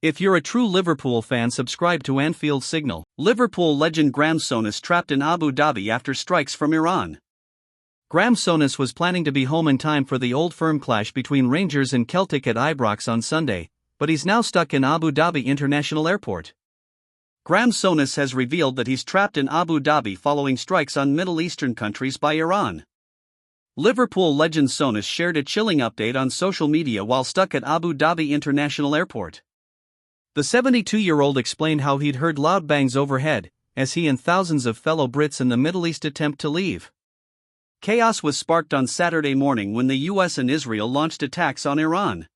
If you're a true Liverpool fan, subscribe to Anfield Signal. Liverpool legend Graham Souness trapped in Abu Dhabi after strikes from Iran. Graham Souness was planning to be home in time for the Old Firm clash between Rangers and Celtic at Ibrox on Sunday, but he's now stuck in Abu Dhabi International Airport. Graham Souness has revealed that he's trapped in Abu Dhabi following strikes on Middle Eastern countries by Iran. Liverpool legend Souness shared a chilling update on social media while stuck at Abu Dhabi International Airport. The 72-year-old explained how he'd heard loud bangs overhead, as he and thousands of fellow Brits in the Middle East attempt to leave. Chaos was sparked on Saturday morning when the US and Israel launched attacks on Iran.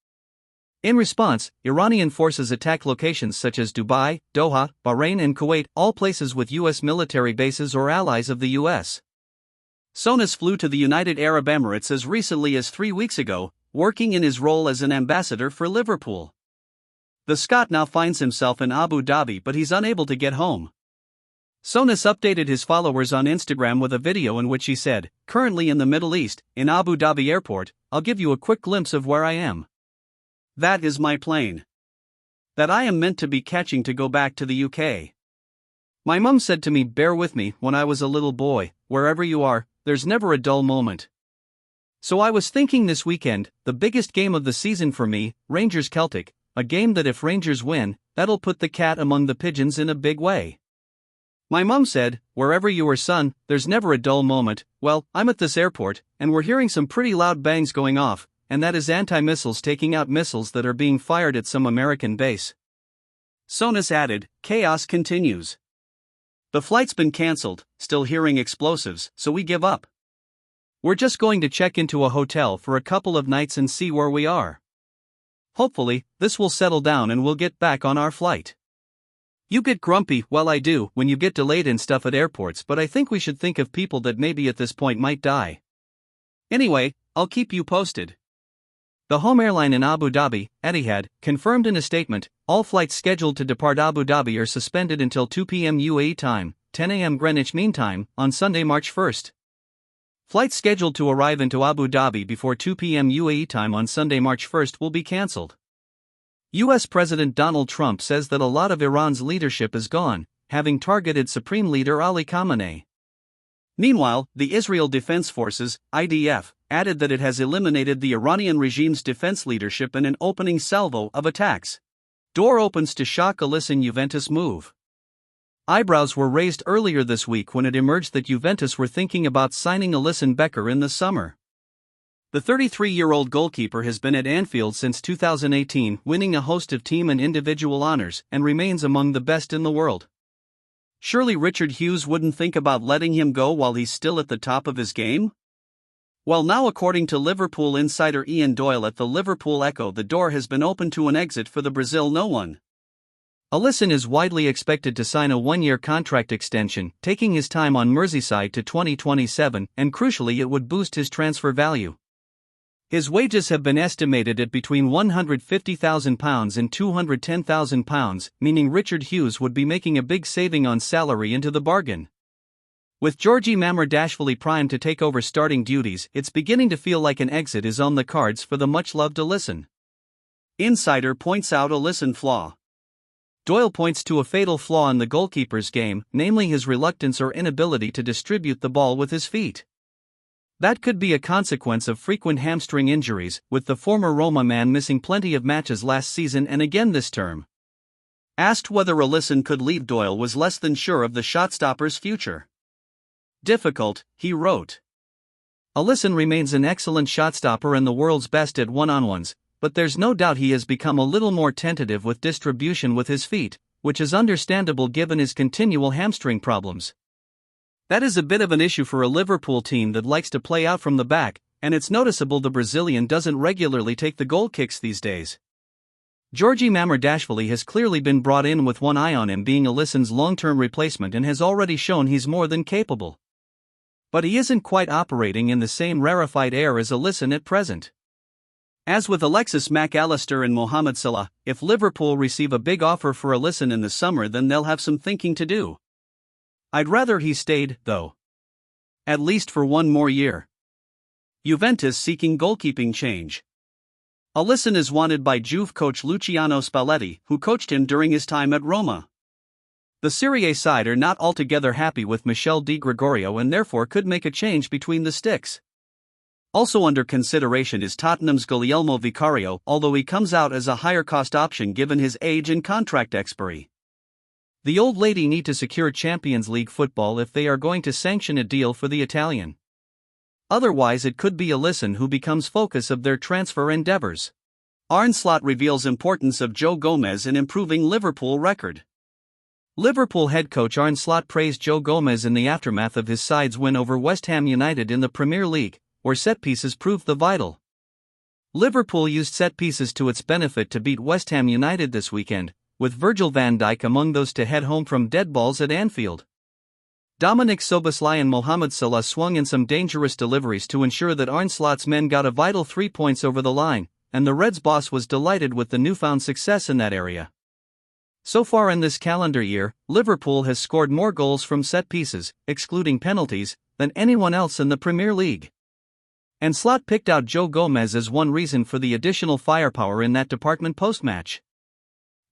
In response, Iranian forces attacked locations such as Dubai, Doha, Bahrain and Kuwait, all places with US military bases or allies of the US. Souness flew to the United Arab Emirates as recently as 3 weeks ago, working in his role as an ambassador for Liverpool. The Scot now finds himself in Abu Dhabi, but he's unable to get home. Souness updated his followers on Instagram with a video in which he said, "Currently in the Middle East, in Abu Dhabi Airport, I'll give you a quick glimpse of where I am. That is my plane that I am meant to be catching to go back to the UK. My mum said to me, bear with me, when I was a little boy, wherever you are, there's never a dull moment. So I was thinking this weekend, the biggest game of the season for me, Rangers Celtic, a game that if Rangers win, that'll put the cat among the pigeons in a big way. My mum said, wherever you are son, there's never a dull moment. Well, I'm at this airport, and we're hearing some pretty loud bangs going off, and that is anti-missiles taking out missiles that are being fired at some American base." Souness added, "Chaos continues. The flight's been cancelled, still hearing explosives, so we give up. We're just going to check into a hotel for a couple of nights and see where we are. Hopefully, this will settle down and we'll get back on our flight. You get grumpy, well I do, when you get delayed and stuff at airports, but I think we should think of people that maybe at this point might die. Anyway, I'll keep you posted." The home airline in Abu Dhabi, Etihad, confirmed in a statement, all flights scheduled to depart Abu Dhabi are suspended until 2 p.m. UAE time, 10 a.m. Greenwich Mean Time, on Sunday, March 1st. Flights scheduled to arrive into Abu Dhabi before 2 p.m. UAE time on Sunday, March 1st will be cancelled. U.S. President Donald Trump says that a lot of Iran's leadership is gone, having targeted Supreme Leader Ali Khamenei. Meanwhile, the Israel Defense Forces, IDF, added that it has eliminated the Iranian regime's defense leadership in an opening salvo of attacks. Door opens to shock Alisson Juventus move. Eyebrows were raised earlier this week when it emerged that Juventus were thinking about signing Alisson Becker in the summer. The 33-year-old goalkeeper has been at Anfield since 2018, winning a host of team and individual honors, and remains among the best in the world. Surely Richard Hughes wouldn't think about letting him go while he's still at the top of his game? Well, now according to Liverpool insider Ian Doyle at the Liverpool Echo, the door has been opened to an exit for the Brazil no one. Alisson is widely expected to sign a one-year contract extension, taking his time on Merseyside to 2027, and crucially it would boost his transfer value. His wages have been estimated at between £150,000 and £210,000, meaning Richard Hughes would be making a big saving on salary into the bargain. With Georgi Mamardashvili primed to take over starting duties, it's beginning to feel like an exit is on the cards for the much-loved Alisson. Insider points out Alisson flaw. Doyle points to a fatal flaw in the goalkeeper's game, namely his reluctance or inability to distribute the ball with his feet. That could be a consequence of frequent hamstring injuries, with the former Roma man missing plenty of matches last season and again this term. Asked whether Alisson could leave, Doyle was less than sure of the shotstopper's future. Difficult, he wrote. Alisson remains an excellent shotstopper and the world's best at one-on-ones, but there's no doubt he has become a little more tentative with distribution with his feet, which is understandable given his continual hamstring problems. That is a bit of an issue for a Liverpool team that likes to play out from the back, and it's noticeable the Brazilian doesn't regularly take the goal kicks these days. Georgi Mamardashvili has clearly been brought in with one eye on him being Alisson's long-term replacement and has already shown he's more than capable. But he isn't quite operating in the same rarefied air as Alisson at present. As with Alexis Mac Allister and Mohamed Salah, if Liverpool receive a big offer for Alisson in the summer, then they'll have some thinking to do. I'd rather he stayed, though. At least for one more year. Juventus seeking goalkeeping change. Alisson is wanted by Juve coach Luciano Spalletti, who coached him during his time at Roma. The Serie A side are not altogether happy with Michel Di Gregorio and therefore could make a change between the sticks. Also under consideration is Tottenham's Guglielmo Vicario, although he comes out as a higher-cost option given his age and contract expiry. The old lady need to secure Champions League football if they are going to sanction a deal for the Italian. Otherwise it could be Alisson who becomes focus of their transfer endeavors. Arne Slot reveals importance of Joe Gomez in improving Liverpool record. Liverpool head coach Arne Slot praised Joe Gomez in the aftermath of his side's win over West Ham United in the Premier League, where set-pieces proved the vital. Liverpool used set-pieces to its benefit to beat West Ham United this weekend, with Virgil van Dijk among those to head home from dead balls at Anfield. Dominic Szoboszlai and Mohamed Salah swung in some dangerous deliveries to ensure that Arne Slot's men got a vital 3 points over the line, and the Reds boss was delighted with the newfound success in that area. So far in this calendar year, Liverpool has scored more goals from set pieces, excluding penalties, than anyone else in the Premier League. And Slot picked out Joe Gomez as one reason for the additional firepower in that department post-match.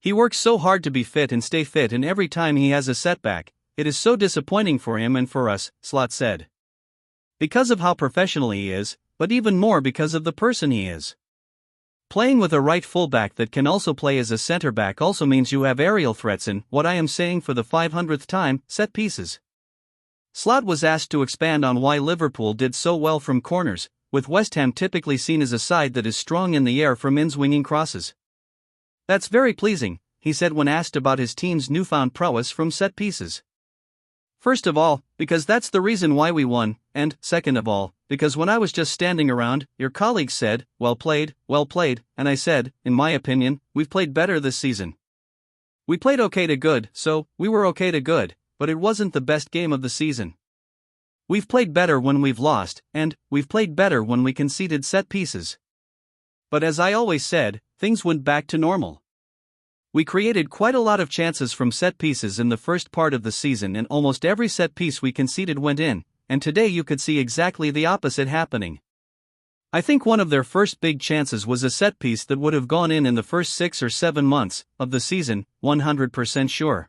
He works so hard to be fit and stay fit, and every time he has a setback, it is so disappointing for him and for us, Slot said. Because of how professional he is, but even more because of the person he is. Playing with a right fullback that can also play as a center back also means you have aerial threats in, what I am saying for the 500th time, set pieces. Slot was asked to expand on why Liverpool did so well from corners, with West Ham typically seen as a side that is strong in the air from in-swinging crosses. That's very pleasing, he said when asked about his team's newfound prowess from set pieces. First of all, because that's the reason why we won, and, second of all, because when I was just standing around, your colleagues said, well played, and I said, in my opinion, we've played better this season. We played okay to good, so, we were okay to good, but it wasn't the best game of the season. We've played better when we've lost, and, we've played better when we conceded set pieces. But as I always said, things went back to normal. We created quite a lot of chances from set pieces in the first part of the season, and almost every set piece we conceded went in, and today you could see exactly the opposite happening. I think one of their first big chances was a set piece that would have gone in the first 6 or 7 months of the season, 100% sure.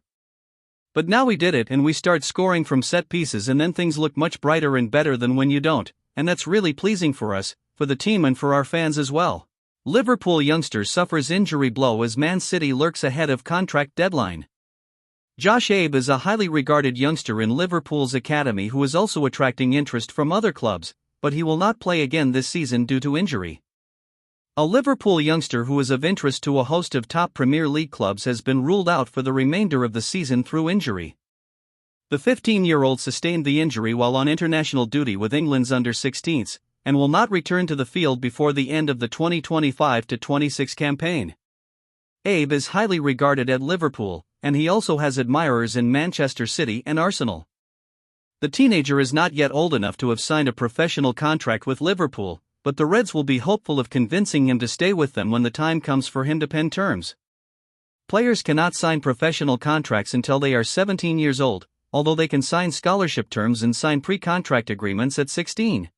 But now we did it and we start scoring from set pieces, and then things look much brighter and better than when you don't, and that's really pleasing for us, for the team and for our fans as well. Liverpool youngster suffers injury blow as Man City lurks ahead of contract deadline. Josh Abe is a highly regarded youngster in Liverpool's academy who is also attracting interest from other clubs, but he will not play again this season due to injury. A Liverpool youngster who is of interest to a host of top Premier League clubs has been ruled out for the remainder of the season through injury. The 15-year-old sustained the injury while on international duty with England's under-16s, and will not return to the field before the end of the 2025-26 campaign. Abe is highly regarded at Liverpool, and he also has admirers in Manchester City and Arsenal. The teenager is not yet old enough to have signed a professional contract with Liverpool, but the Reds will be hopeful of convincing him to stay with them when the time comes for him to pen terms. Players cannot sign professional contracts until they are 17 years old, although they can sign scholarship terms and sign pre-contract agreements at 16.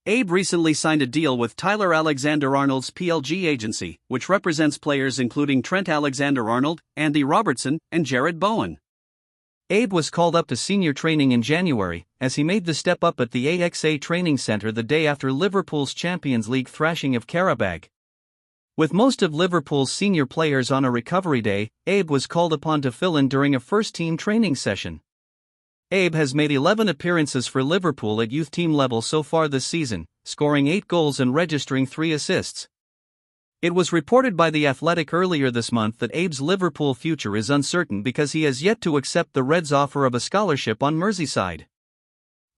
Abe recently signed a deal with Tyler Alexander-Arnold's PLG agency, which represents players including Trent Alexander-Arnold, Andy Robertson, and Jared Bowen. Abe was called up to senior training in January, as he made the step up at the AXA training center the day after Liverpool's Champions League thrashing of Qarabag. With most of Liverpool's senior players on a recovery day, Abe was called upon to fill in during a first-team training session. Abe has made 11 appearances for Liverpool at youth team level so far this season, scoring 8 goals and registering 3 assists. It was reported by The Athletic earlier this month that Abe's Liverpool future is uncertain because he has yet to accept the Reds' offer of a scholarship on Merseyside.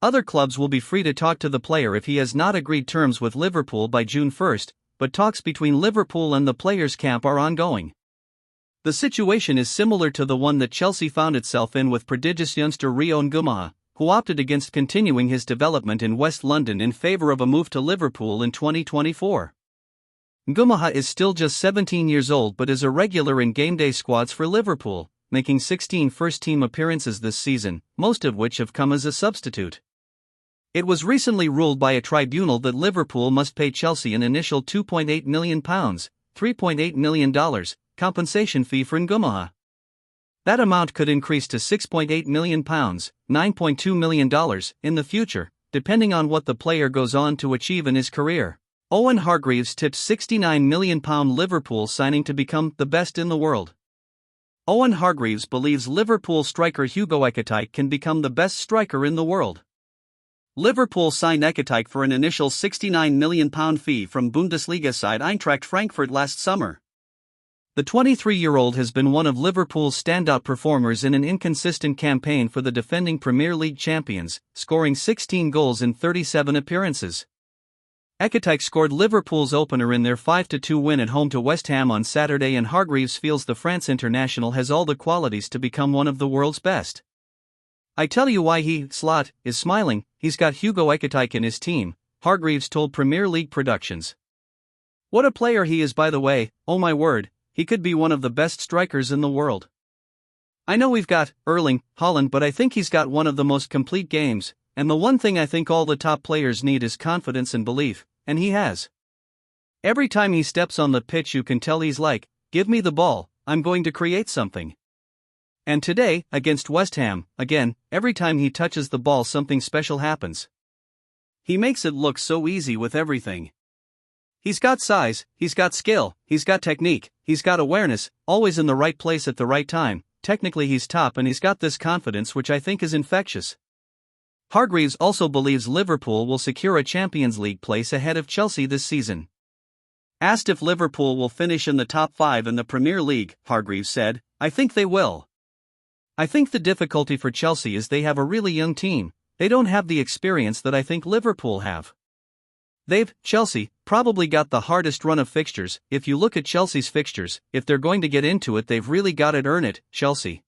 Other clubs will be free to talk to the player if he has not agreed terms with Liverpool by June 1, but talks between Liverpool and the players' camp are ongoing. The situation is similar to the one that Chelsea found itself in with prodigious youngster Rio Ngumaha, who opted against continuing his development in West London in favour of a move to Liverpool in 2024. Ngumaha is still just 17 years old but is a regular in game-day squads for Liverpool, making 16 first-team appearances this season, most of which have come as a substitute. It was recently ruled by a tribunal that Liverpool must pay Chelsea an initial £2.8 million, $3.8 million, compensation fee for Nguema. That amount could increase to £6.8 million, $9.2 million, in the future, depending on what the player goes on to achieve in his career. Owen Hargreaves tips £69 million Liverpool signing to become the best in the world. Owen Hargreaves believes Liverpool striker Hugo Ekitike can become the best striker in the world. Liverpool signed Ekitike for an initial £69 million fee from Bundesliga side Eintracht Frankfurt last summer. The 23-year-old has been one of Liverpool's standout performers in an inconsistent campaign for the defending Premier League champions, scoring 16 goals in 37 appearances. Ekitike scored Liverpool's opener in their 5-2 win at home to West Ham on Saturday, and Hargreaves feels the France international has all the qualities to become one of the world's best. "I tell you why Slot is smiling, he's got Hugo Ekitike in his team," Hargreaves told Premier League Productions. "What a player he is, by the way, oh my word, he could be one of the best strikers in the world. I know we've got Erling Haaland, but I think he's got one of the most complete games, and the one thing I think all the top players need is confidence and belief, and he has. Every time he steps on the pitch you can tell he's like, give me the ball, I'm going to create something. And today, against West Ham, again, every time he touches the ball something special happens. He makes it look so easy with everything. He's got size, he's got skill, he's got technique, he's got awareness, always in the right place at the right time, technically he's top, and he's got this confidence which I think is infectious." Hargreaves also believes Liverpool will secure a Champions League place ahead of Chelsea this season. Asked if Liverpool will finish in the top 5 in the Premier League, Hargreaves said, "I think they will. I think the difficulty for Chelsea is they have a really young team, they don't have the experience that I think Liverpool have. Chelsea, probably got the hardest run of fixtures. If you look at Chelsea's fixtures, if they're going to get into it they've really got to earn it, Chelsea.